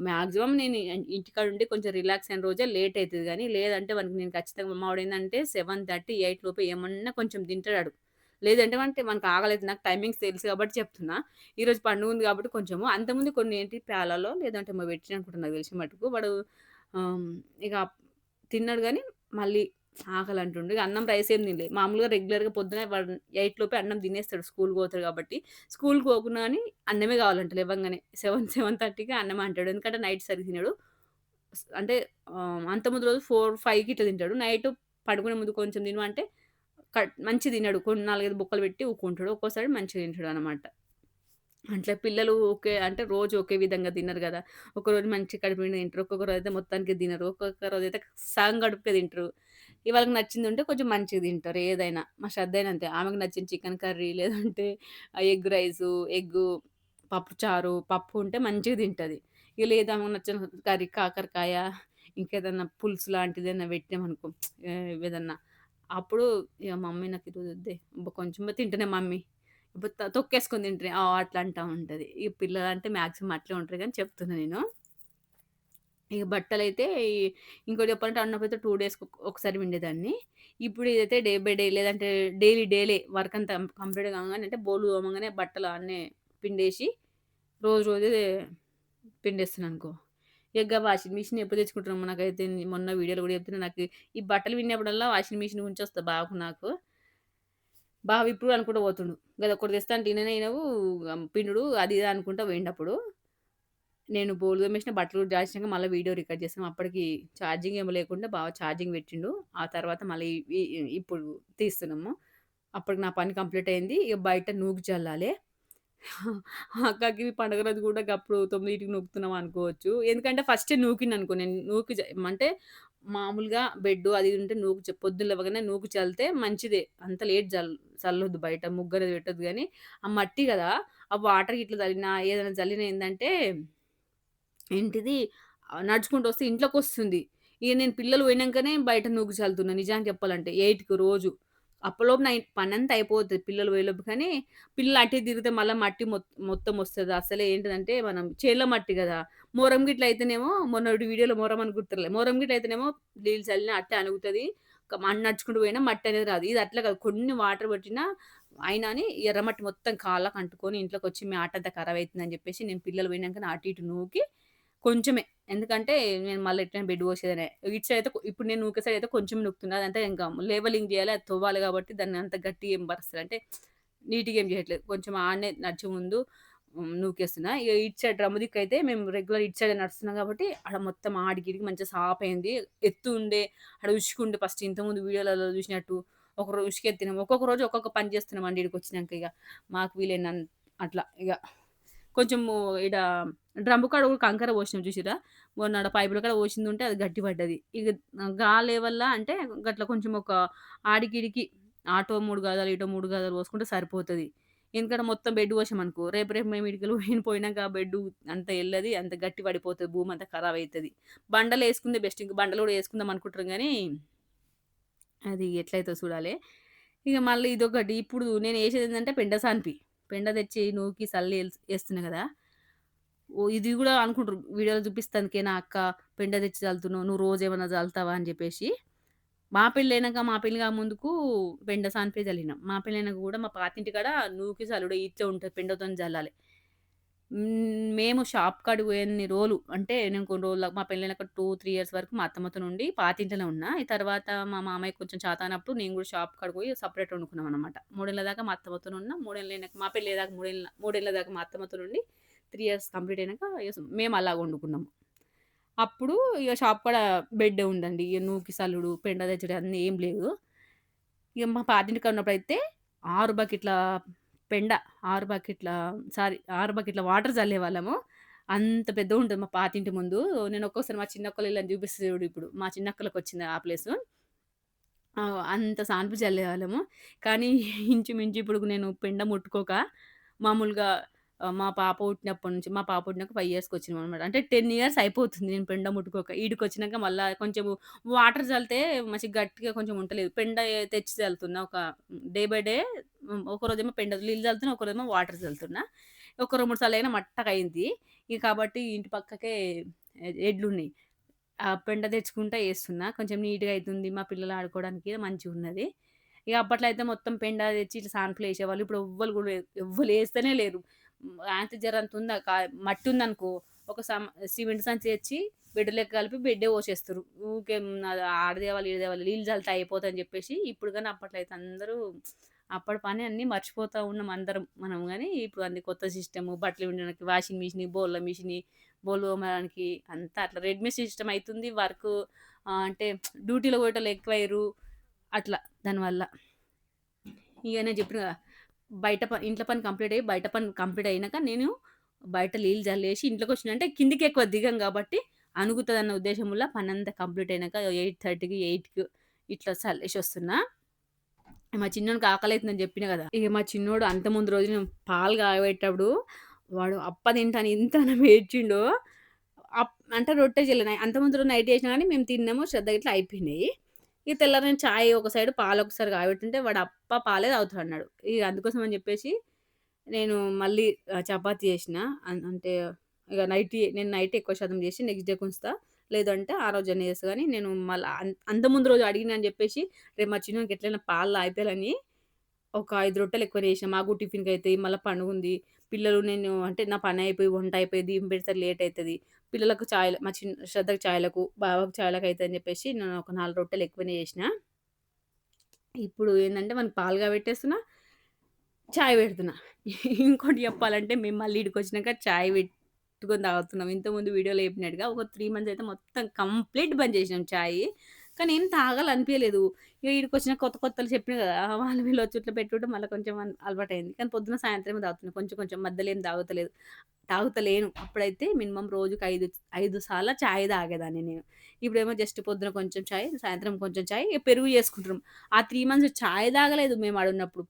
మాక్సిమం నేను ఇంటికాడ ఉండి కొంచెం రిలాక్స్ అయిన రోజే లేట్ అయితది గానీ, లేదంటే వానికి నేను ఖచ్చితంగా మావోడేందంటే 7:30, 8 లోపు ఏమన్నా కొంచెం తింటాడాడు. లేదంటే మనకు ఆకలైతుంది. నాకు టైమింగ్స్ తెలుసు కాబట్టి చెప్తున్నా. ఈరోజు పండుగుంది కాబట్టి కొంచెము అంతకుముందు కొన్ని ఏంటి ప్యాలలో లేదంటే ఏమో పెట్టిన అనుకుంటా నాకు తెలిసిన మటుకు. వాడు ఆహ్, ఇక తిన్నాడు గానీ మళ్ళీ ఆకలంటుండు. ఇగ అన్నం, రైస్ ఏం తినలే. మామూలుగా రెగ్యులర్‌గా పొద్దున వాడు 8 లోపే అన్నం తినేస్తాడు స్కూలుకి పోతాడు కాబట్టి. స్కూలుకి పోకున్నా గానీ అన్నమే కావాలంట లెవ్వంగానే. 7:30కి అన్నమే అంటాడు. ఎందుకంటే నైట్ సరిగ్గా తినడు. అంటే అంతకుముందు రోజు 4, 5కి ఇట్లా తింటాడు. నైట్ పడుకునే ముందు కొంచెం తిను అంటే మంచిగా తినడు. కొన్ని 4, 5 బుక్కలు పెట్టి ఊకుంటాడు. ఒక్కోసారి మంచిగా తింటాడనమాట. అట్లా పిల్లలు అంటే రోజు ఒకే విధంగా తినరు గదా! ఒకరోజు మంచిగా కడుపు నిండా తింటారు. ఒక్కొక్క రోజైతే మొత్తానికి తినరు. ఒక్కొక్క రోజైతే సగం కడుపుకే తింటరు. వాళ్ళకి నచ్చిందుంటే కొంచెం మంచిగా తింటారు ఏదైనా. మా శ్రద్ధయిన అంతే. ఆమెకు నచ్చిన చికెన్ కర్రీ లేదంటే ఎగ్ రైసు, పప్పు చారు, పప్పు ఉంటే మంచిగా తింటది. ఇగ లేదు ఆమెకు నచ్చిన కర్రీ కాకరకాయ, ఇంకేదన్నా పులుసు లాంటిదేదన్నా పెట్టామనుకో ఏదన్నా అప్పుడు ఇగ మమ్మీ నాకిది వద్దే కొంచెమే తింటనే మమ్మీ తొక్కేసుకొని తింటనే అట్లా అంటా ఉంటది. ఈ పిల్లలంటే మాక్సిమం అట్లే ఉంటారు గానీ చెప్తున్నా నేను. ఇక బట్టలైతే ఇంకోటి చెప్పాలంటే అన్నప్పుడైతే 2 డేస్‌కి ఒకసారి పిండేదాన్ని. ఇప్పుడు ఇదైతే డే బై డే లేదంటే డైలీ వర్క్ అంతా కంప్లీట్ కాంగానే అంటే బోర్లు తోమంగానే బట్టలు ఆడనే పిండేసి రోజే పిండేస్తున్నాననుకో. ఇక వాషింగ్ మిషన్ ఎప్పుడు తెచ్చుకుంటున్నామో నాకైతే మొన్న వీడియోలో కూడా చెప్తున్నా నాకు ఈ బట్టలు పిండినప్పుడల్లా వాషింగ్ మిషన్ గురించొస్తది బాబు నాకు. బావ ఇప్పుడు అనుకుంటా పోతుండు. గదొక్కటి తెస్తా అంటే ఇననే ఇనవు పిండుడు అది ఇది అనుకుంటా పోయిండప్పుడు. నేను బోళ్ళు తోమేసిన, బట్టలు కూడా జాడిసినాక మళ్ళా వీడియో రికార్డ్ చేసాం. అప్పటికి ఛార్జింగ్ ఏమో లేకుండా బావ ఛార్జింగ్ పెట్టిండు. ఆ తర్వాత మళ్ళీ ఇప్పుడు తీస్తున్నాము. అప్పటికి నా పని కంప్లీట్ అయింది. ఇక బయట నూకు జల్లాలే. అక్కకి పండుగ రోజు కూడా గప్పుడు 9కి నూకుతున్నాం అనుకోవచ్చు. ఎందుకంటే ఫస్టే నూకిననుకో నేను అంటే మామూలుగా బెడ్డు అది ఇది ఉంటే పొద్దున లెవ్వగానే నూకు చల్లితే మంచిదే. అంత లేట్ చల్లొద్దు బయట ముగ్గనేది పెట్టొద్దు గానీ, ఆ మట్టి గదా! ఆ వాటర్ గిట్ల చల్లినా ఏదైనా చల్లినా ఏందంటే ఏంటిది నడుచుకుంటూ వస్తే ఇంట్లోకొస్తుంది. ఇగ నేను పిల్లలు పోయినంకనే బయట నూకు చల్లుతున్నా నిజానికి చెప్పాలంటే 8కి రోజు. అప్పటిలోపు నా పనంతా అయిపోతది పిల్లలు పోయేలోపు కానీ, పిల్లలు అటు ఇటు తిరిగితే మళ్ళా మట్టి మొత్తం వస్తది. అసలే ఏంటిదంటే మనం చేన్ల మట్టి గదా! మొరం గిట్ల అయితేనేమో మొన్నటి వీడియోలో మొరం అని గుర్తులే. మొరం గిట్ల అయితేనేమో నీళ్ళు చల్లినా అట్టే అణుగుతది. నడుచుకుంటూ పోయినా మట్టి అనేది రాదు. ఇది అట్లా కాదు. కొన్ని వాటర్ పట్టినా అయినాని ఎర్రమట్టి మొత్తం కాళ్ళకి అంటుకొని ఇంట్లోకొచ్చి మ్యాట్ అంతా ఖరాబ్ అయితుందని చెప్పేసి నేను పిల్లలు పోయినంకనే అటు ఇటు నూకి కొంచెమే. ఎందుకంటే నేను మళ్ళీ ఎట్లైనా బెడ్ పోసేదనే. ఇటు సైడ్ అయితే ఇప్పుడు నేను నూకే సైడ్ అయితే కొంచెం నూకుతున్నా. అదంతా ఇంకా లెవెలింగ్ చేయాలి. అది తవ్వాలి కాబట్టి దాన్ని అంత గట్టిగా ఏం పరుస్తలే. అంటే నీట్‌గా ఏం చేయట్లేదు. కొంచెం ఆడనే నడిచే ముందు నూకేస్తున్నా. ఇగ ఇటు సైడ్ డ్రమ్ దిక్కయితే మేము రెగ్యులర్ ఇటు సైడే నడుస్తున్నాం కాబట్టి ఆడ మొత్తం ఆడికి ఈడికి మంచిగా సాపయింది. ఎత్తు ఉండే ఆడ ఉసుకుండే ఫస్ట్ ఇంతకుముందు వీడియోలలో చూసినట్టు ఒకరోజు ఉసుకెత్తినాం. ఒక్కొక్క రోజు ఒక్కొక్క పని చేస్తున్నామండి ఈడికొచ్చినంక ఇగ. మాకు వీలైనంత అట్లా ఇగ. కొంచెము ఈడ డ్రమ్ము కాడ కూడా కంకర పోసినాం చూసిర్రా? మొన్న ఆడ పైపుల కాడ పోసిందుంటే అది గట్టి పడ్డది. ఇగ గాలి వల్ల అంటే గట్ల కొంచెం ఒక ఆడికీడికి అటో 3 గజాలు, ఇటో 3 గజాలు పోసుకుంటే సరిపోతది. ఎందుకంటే మొత్తం బెడ్ పోసామనుకో, రేపు రేపు మేము ఇటికలు పోయినంక ఆ బెడ్డు అంత ఎల్లది, అంత గట్టి పడిపోతది. భూమంతా ఖరాబ్ అయితది. బండలేసుకుందే బెస్ట్. ఇంక బండలు కూడా ఏసుకుందాం అనుకుంటున్నాం గానీ, అది ఎట్లయితదో చూడాలే. ఇగ మళ్ళీ ఇదొకటి. ఇప్పుడు నేనేసేదేందంటే పెండ సాన్పి. పెండ తెచ్చి నూకి సల్లి ఏస్తున్నా గదా! ఓహ్! ఇది గూడా అనుకుంటారు. వీడియోలో చూపిస్తానికేనా అక్క పెండ తెచ్చి చల్లుతున్నావు. నువ్వు రోజేమన్నా చల్లుతావా అని జెప్పేసి. మా పెళ్లి కాకముందుకు పెండ సాన్పే చల్లినాం. మా పెళ్లైనంక గూడా మా పాతింటి కాడ నూకి చల్లుడే ఇట్లే ఉంటది. పెండతోని జల్లాలి. మేము షాప్ కాడికి పోయన్ని రోలు అంటే నేను కొన్ని రోజులు మా పెళ్లైనాక 2, 3 ఇయర్స్ వరకు మా అత్తమ్మతోనుండి పాతింట్లోనే ఉన్నా. ఈ తర్వాత మా మామయ్యకి కొంచెం చేతనప్పుడు నేను గూడా షాప్ కాడికి పోయి సెపరేట్ వండుకున్నామనమాట. 3 ఏళ్ల దాకా మా అత్తమ్మతోనే ఉన్నా. 3 ఏళ్లయినాక మా పెళ్లయ్యేదాకా 3 ఏళ్ల దాకా మా అత్తమ్మతోనుండి 3 ఇయర్స్ కంప్లీట్ అయినాక మేము అలాగ వండుకున్నాము. అప్పుడు ఇగ షాప్ కాడ బెడ్డే ఉందండి. ఇగ నూకి సల్లుడు, పెండ తెచ్చుడు అన్నీ ఏం లేదు. ఇగ మా పాతింటికాడ ఉన్నప్పుడైతే 6 బకెట్ల పెండ, 6 బకెట్ల 6 బకెట్ల వాటర్ చల్లేవాళ్ళము. అంత పెద్దగుంటది మా పాతింటి ముందు. నేను ఒక్కోసారి మా చిన్నక్కల ఇల్లని చూపిస్తా చూడు ఇప్పుడు. మా చిన్నక్కలకొచ్చింది ఆ ప్లేసు. అంత సాన్పు చల్లేవాళ్ళము. కానీ ఇంచుమించు ఇప్పుడు నేను పెండ ముట్టుకోక మామూలుగా మా పాప పుట్టినాక 5 ఇయర్స్‌కొచ్చినామనమాట. అంటే 10 ఇయర్స్ అయిపోతుంది నేను పెండ ముట్టుకోక. ఈడికొచ్చినాక మళ్ళా కొంచెము వాటర్ చల్లితే మంచిగా గట్టిగా కొంచెం ఉంటలేదు. పెండ తెచ్చి చల్లుతున్నా. ఒక డే బై డే ఒకరోజేమో పెండ నీళ్ళు చల్లుతున్నా, ఒకరోజేమో వాటర్ చల్లుతున్నా. ఒక 2, 3 సార్లయినా మట్టకయింది. ఇక కాబట్టి ఇంటి పక్కకే ఎడ్లున్నయి. ఆ పెండ తెచ్చుకుంటా ఏస్తున్నా. కొంచెం నీట్‌గా అయితుంది. మా పిల్లలు ఆడుకోవడానికి మంచిగున్నది. ఇగ అప్పట్లో అయితే మొత్తం పెండ తెచ్చి ఇట్లా సాన్పులో ఏసేవాళ్ళు. ఇప్పుడు ఎవ్వలు గూడా ఎవ్వలు ఏస్తనే లేరు. అయితే జరంతుందా మట్టి ఉందనుకో ఒక సిమెంట్ సంచి తెచ్చి బెడ్‌లోకి కలిపి బెడ్డే పోసేస్తుర్రు. ఊకే అది ఆడ తేవాలి, ఈడ తేవాలి నీళ్ళు చల్లితే అయిపోతదని చెప్పేసి ఇప్పుడు గాని అప్పట్లో అయితే అందరూ అప్పటి పని అన్నీ మర్చిపోతా ఉన్నాం అందరం మనం గానీ, ఇప్పుడు అన్ని కొత్త సిస్టము బట్టలు పిండడానికి వాషింగ్ మిషని, బోల్ల మిషని, బోళ్ళు తోమడానికి అంతా అట్లా రెడీమేడ్ సిస్టమ్ అయితుంది. వర్కు అంటే డ్యూటీలో పోయేటోళ్ళు ఎక్కువయ్యిర్రు. అట్లా దానివల్ల. ఇగ నేను చెప్పిన గదా! ఇంట్లో పని కంప్లీట్ అయ్యి, బయట పని కంప్లీట్ అయినాక నేను బయట నీళ్ళు జల్లేసి ఇంట్లోకొచ్చినా అంటే కిందికి ఎక్కువ దిగం గాబట్టి అణుగుతదన్న ఉద్దేశంల పనంతా కంప్లీట్ అయినాక 8:30కి, 8కి ఇట్లా చల్లేసొస్తున్నా. మా చిన్నోనికి ఆకలైతుందని జెప్పిన గదా! ఇగ మా చిన్నోడు అంతకుముందు రోజు నేను పాలు కాగబెట్టేటప్పుడు వాడు అప్ప తింటాను ఇంతగనం ఏడ్చిండో. అంటే రొట్టె చేయలే. అంతకుముందు రోజు నైట్ చేసినా గానీ మేము తిన్నాము. శ్రద్ధ గిట్ల అయిపోయినాయి. ఇగ తెల్లారి నేను చాయ్ ఒక సైడ్ పాలు ఒకసారి కాగబెడుతుంటే వాడు పాలే తాగుతాడన్నాడు. ఇగ అందుకోసం అని జెప్పేసి నేను మళ్ళీ చపాతీ చేసిన. అంటే ఇగ నేను నైట్ ఎక్కువ శాతం చేసి నెక్స్ట్ డేకి ఉంచుతా. లేదంటే ఆ రోజన్నా చేస్తా గానీ నేను మళ్ళా అంతకుముందు రోజు అడిగినా అని జెప్పేసి రేపు మా చిన్నోనికి ఎట్లైనా పాలు తాగిపియాలని ఒక 5 రొట్టెలు ఎక్కువ చేసినా. మాకు టిఫిన్‌కయితాయి. మళ్ళా పండుగుంది. పిల్లలు నేను అంటే నా పనయిపోయి, వంట అయిపోయి, దీపం పెడతారు లేట్ అయితది. పిల్లలకు చాయ్ మా శ్రద్ధకి చాయ్‌లకు, బావకి చాయ్‌లకు అయితదని చెప్పేసి నేను ఒక 4 రొట్టెలు ఎక్కువనే చేసినా. ఇప్పుడు ఏందంటే వానికి పాలు కాబెట్టేస్తున్నా, చాయ్ పెడుతున్నా. ఇంకోటి చెప్పాలంటే మేము మళ్ళీ ఈడికొచ్చినాక చాయ్ పెట్టుకొని తాగుతున్నాం. ఇంతకుముందు వీడియోలో చెప్పినట్టుగా ఒక 3 మంత్స్ అయితే మొత్తం కంప్లీట్ బంద్ చేసినాం చాయి. కానీ ఏం తాగాలనిపియలేదు. ఇగ ఈడికొచ్చిన కొత్త కొత్తలు చెప్పిన కదా! వాళ్ళు వీళ్ళు వచ్చి ఇట్లా పెట్టుంటే మళ్ళా కొంచెం అలవాటయింది. కానీ పొద్దున, సాయంత్రమే తాగుతున్నా. కొంచెం కొంచెం మధ్యలో ఏం తాగుతలేను. అప్పుడైతే మినిమమ్ రోజుకి 5 సార్ల చాయ్ తాగేదాన్ని నేను. ఇప్పుడేమో జస్ట్ పొద్దున కొంచెం చాయ్, సాయంత్రం కొంచెం చాయ్, ఇగ పెరుగు చేసుకుంటున్నాం. ఆ 3 మంత్స్ చాయ్ తాగలేదు మేము ఆడున్నప్పుడు.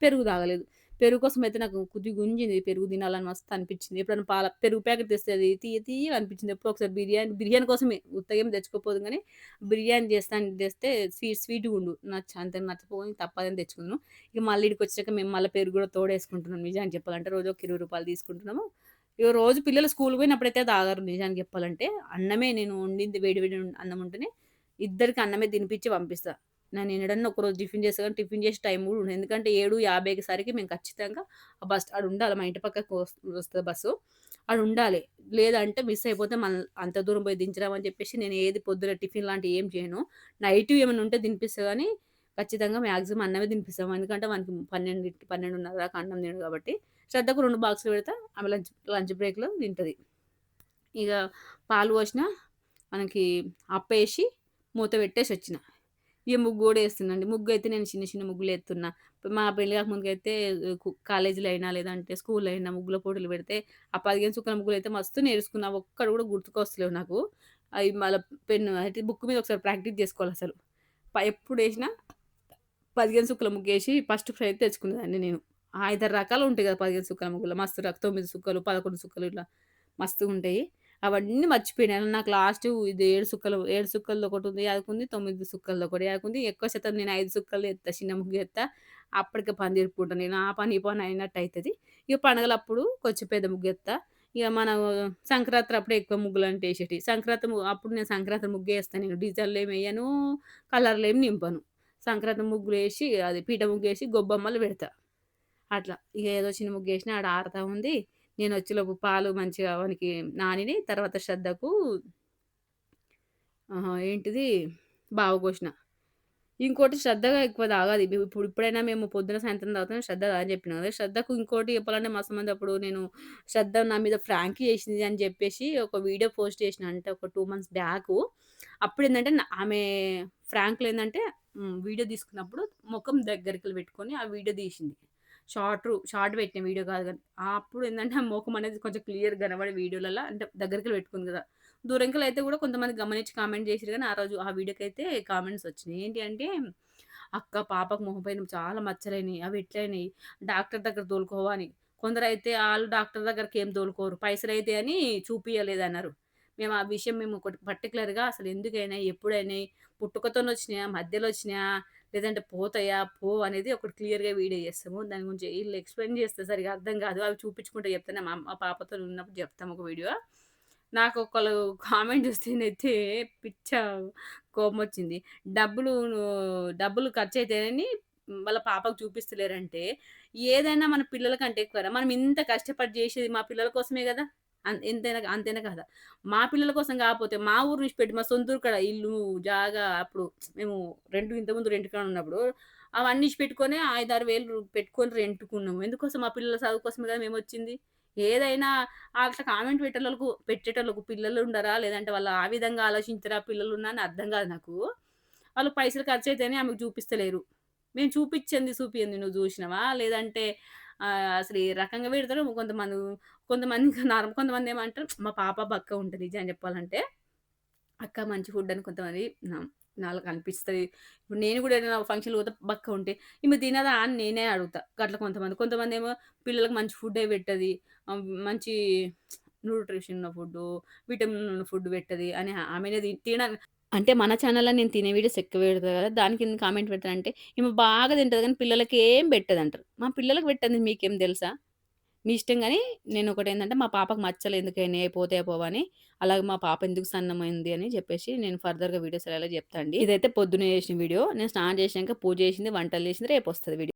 పెరుగు తాగలేదు. పెరుగు కోసం అయితే నాకు కుది గుంజింది. పెరుగు తినాలని మస్తు అనిపించింది. ఎప్పుడైనా పెరుగు ప్యాకెట్ తెస్తే అది తియ్య తియ్యగా అనిపించింది. ఎప్పుడో ఒకసారి బిర్యానీ కోసమే ఉత్తగా ఏం తెచ్చుకోపోదుం గానీ, బిర్యానీ చేస్తాను తెస్తే స్వీట్‌గుండు. అంత నచ్చపోయి తప్పదని తెచ్చుకున్నాను. ఇక మళ్ళీ ఈడికొచ్చాక మేము మళ్ళా పెరుగు కూడా తోడేసుకుంటున్నాం. నిజానికి చెప్పాలంటే రోజుకి రూ. 20 తీసుకుంటున్నాము. ఇగ రోజు పిల్లలు స్కూల్‌కి పోయినప్పుడైతే తాగరు నిజానికి చెప్పాలంటే. అన్నమే నేను వండింది వేడి వేడి అన్నం ఉంటేనే ఇద్దరికి అన్నమే తినిపించి పంపిస్తా. నేను ఎన్నడన్నా ఒకరోజు టిఫిన్ చేస్తా గానీ, టిఫిన్ చేసే టైం గూడా ఉండదు. ఎందుకంటే 7:50కి సరికి మేము ఖచ్చితంగా ఆ బస్ ఆడ ఉండాలి. మా ఇంటి పక్కకు వస్తది బస్సు. ఆడుండాలి. లేదంటే మిస్ అయిపోతే అంత దూరం పోయి దించడం అని చెప్పేసి నేను ఏది పొద్దున టిఫిన్ లాంటివి ఏం చేయను. నైటు ఏమన్నా ఉంటే తినిపిస్తా గానీ, ఖచ్చితంగా మాక్సిమం అన్నమే తినిపిస్తాం. ఎందుకంటే వానికి 12, 12:30 దాకా అన్నం తినడు కాబట్టి. శ్రద్ధకు 2 బాక్సులు పెడతా. ఆమె లంచ్ లంచ్ బ్రేక్‌లో తింటది. ఇగ పాలు పోసిన, మనకి అప్పేసి మూత పెట్టేసొచ్చిన. ఇగ ముగ్గు గూడా ఏస్తున్నండి. ముగ్గయితే నేను చిన్న చిన్న ముగ్గులేత్తున్నా. మా పెళ్లి కాకముందుకైతే కాలేజీలో అయినా, లేదంటే స్కూల్‌లో అయినా ముగ్గుల పోటీలు పెడితే, ఆ 15 చుక్కల ముగ్గులైతే మస్తు నేర్చుకున్నా. ఒక్కటి గూడా గుర్తుకొస్తలేవు నాకు. అయి మళ్ళా పెన్ను అయితే బుక్ మీద ఒకసారి ప్రాక్టీస్ జేసుకోవాలసలు. ఎప్పుడేసినా 15 చుక్కల ముగ్గేసి ఫస్ట్ ప్రైజ్ తెచ్చుకునేదాన్ని నేను. 5, 6 రకాలుంటాయి గదా! 15 చుక్కల ముగ్గులో. మస్తు 9 చుక్కలు, 11 చుక్కలు ఇట్లా మస్తుగుంటాయి. అవన్నీ మర్చిపోయినా. నాకు లాస్టు ఇది 7 సుక్కలదొకటుంది యాదుకుంది, 9 సుక్కలదొకటి యాదుకుంది. ఎక్కువ శాతం నేను 5 సుక్కలే ఏత్తా. చిన్న ముగ్గేత్తా. అప్పటికే పని జరుపుకుంటా నేను. ఆ పని, ఈ పని అయినట్టయితది. ఇగ పండగలప్పుడు కొంచెం పెద్ద ముగ్గేత్తా. ఇగ మనం సంక్రాంతి అప్పుడే ఎక్కువ ముగ్గులంటే ఏసేటియి. అప్పుడు నేను సంక్రాంతి ముగ్గేస్తా నేను. డిజైన్‌లేమెయ్యను, కలర్‌లేం నింపను. సంక్రాంతి ముగ్గులేసి అది పీట ముగ్గేసి గొబ్బెమ్మలు పెడతా. అట్లా. ఇగ ఏదో చిన్న ముగ్గేసినా ఆడ ఆరతా ఉంది. నేనొచ్చేలోపు పాలు మంచిగా వానికి నానినియి. తర్వాత శ్రద్ధకు ఏంటిది బావకోసిన. ఇంకోటి శ్రద్ధగా ఎక్కువ తాగదు. ఇప్పుడైనా మేము పొద్దున, సాయంత్రం తాగుతాం. శ్రద్ధ తాగదని చెప్పినా కదా! శ్రద్ధకు ఇంకోటి చెప్పాలంటే మస్తు మంది అప్పుడు నేను శ్రద్ధ నా మీద ఫ్రాంకీ చేసింది అని చెప్పేసి ఒక వీడియో పోస్ట్ చేసిన. అంటే ఒక 2 మంత్స్ బ్యాకు. అప్పుడేందంటే ఆమె ఫ్రాంక్‌లో ఏందంటే వీడియో తీసుకున్నప్పుడు మొఖం దగ్గరికి పెట్టుకొని ఆ వీడియో తీసింది. షార్ట్ పెట్టిన వీడియో కాదు గానీ. అప్పుడు ఏందంటే ఆ మొఖం అనేది కొంచెం క్లియర్‌గా కనబడే వీడియోలల్ల అంటే దగ్గరికి పెట్టుకుంది కదా! దూరంకెళ్ళైతే గూడా కొంతమంది గమనించి కామెంట్ జేసిర్రు గానీ, ఆ రోజు ఆ వీడియోకైతే కామెంట్స్ ఒచ్చినాయి. ఏంటి అంటే, "అక్క పాపకు మొహం పైన చాలా మచ్చలయినయి. అవి ఎట్లయినయి? డాక్టర్ దగ్గర తోలుకోవా" అని. కొందరైతే ఆళ్ళు డాక్టర్ దగ్గరికేం తోలుకోరు. పైసలయితయి అని చూపియలేదన్నారు. ఆ విషయం మేము ఒకటి పర్టిక్యులర్‌గా అసలెందుకయినయి? ఎప్పుడయినయి? పుట్టుకతోనొచ్చినాయా? మధ్యలో ఒచ్చినాయా? లేదంటే పోతాయా? పోవనేది ఒకటి క్లియర్‌గా వీడియో చేస్తాము. దాని గురించి ఈళ్ళు ఎక్స్‌ప్లెయిన్ చేస్తే సరిగ్గా అర్థం కాదు. అవి చూపించుకుంట చెప్తాను. మా పాపతోనున్నప్పుడు చెప్తాం ఒక వీడియో. నాకొకళ్ళు కామెంట్ చూస్తేనైతే పిచ్చ కోపమొచ్చింది. డబ్బులు డబ్బులు ఖర్చయితాయని వాళ్ళ పాపకు చూపిస్తలేరంటే, ఏదైనా మన పిల్లల కంటే ఎక్కువరా? మనం ఇంత కష్టపడి జేసేది మా పిల్లల కోసమే గదా! అంతేనా కాదా? మా పిల్లల కోసం కాకపోతే మా ఊరు విడిచిపెట్టి మా సొంత ఊరు కాడ ఇల్లు, జాగా అప్పుడు మేము ఇంతకుముందు రెంట్ కాడ ఉన్నప్పుడు అవన్నీ ఇడిచిపెట్టుకొని 5, 6 వేలు పెట్టుకొని రెంట్‌కున్నాము. ఎందుకోసం? మా పిల్లల చదువు కోసమే కదా మేమొచ్చింది. ఏదైనా అట్లా కామెంట్ పెట్టేటోళ్ళకు పిల్లలుండరా? లేదంటే వాళ్ళు ఆ విధంగా ఆలోచించరా పిల్లలున్నా అని అర్థం కాదు నాకు. వాళ్ళు పైసలు ఖర్చయితాయని ఆమెకు చూపిస్తలేరు. మేము చూపియంది నువ్వు జూషినవా? లేదంటే అసలు ఏ రకంగా పెడతారో కొంతమంది ఇంకా కొంతమందేమంటారు మా పాప బక్కగా ఉంటది నిజం చెప్పాలంటే. అక్క మంచి ఫుడ్ అని కొంతమంది న నాళ్ళకనిపిస్తది. ఇప్పుడు నేను గూడా ఏదైనా ఫంక్షన్‌కి పోతే బక్కగుంటే, ఈమె తినదా అని నేనే అడుగుతా. గట్ల కొంతమంది. కొంతమందేమో పిల్లలకి మంచి ఫుడ్డే పెట్టది. మంచి న్యూట్రిషన్ ఉన్న ఫుడ్డు, విటమిన్ ఉన్న ఫుడ్ పెట్టది అని ఆమెనే అంటే మన ఛానల్‌లో నేను తినే వీడియోస్ ఎక్కువ పెడతా కదా! దాని కింద కామెంట్ పెడతారంటే, ఈమె బాగా తింటది కానీ పిల్లలకి ఏం పెట్టదంటారు. మా పిల్లలకి పెట్టంది మీకేం తెలుసా? మీ ఇష్టం గానీ, నేనొకటేందంటే, మా పాపకు మచ్చలెందుకయినయి, పోతాయా పోవా అని, అలాగే మా పాప ఎందుకు సన్నమైంది అని జెప్పేసి, నేను ఫర్దర్‌గా వీడియోస్‌లలో జెప్తా అండి. ఇదైతే పొద్దున్నే చేసిన వీడియో. నేను స్నానం చేసినంక పూజ చేసింది, వంటలు చేసింది. రేపొస్తది వీడియో.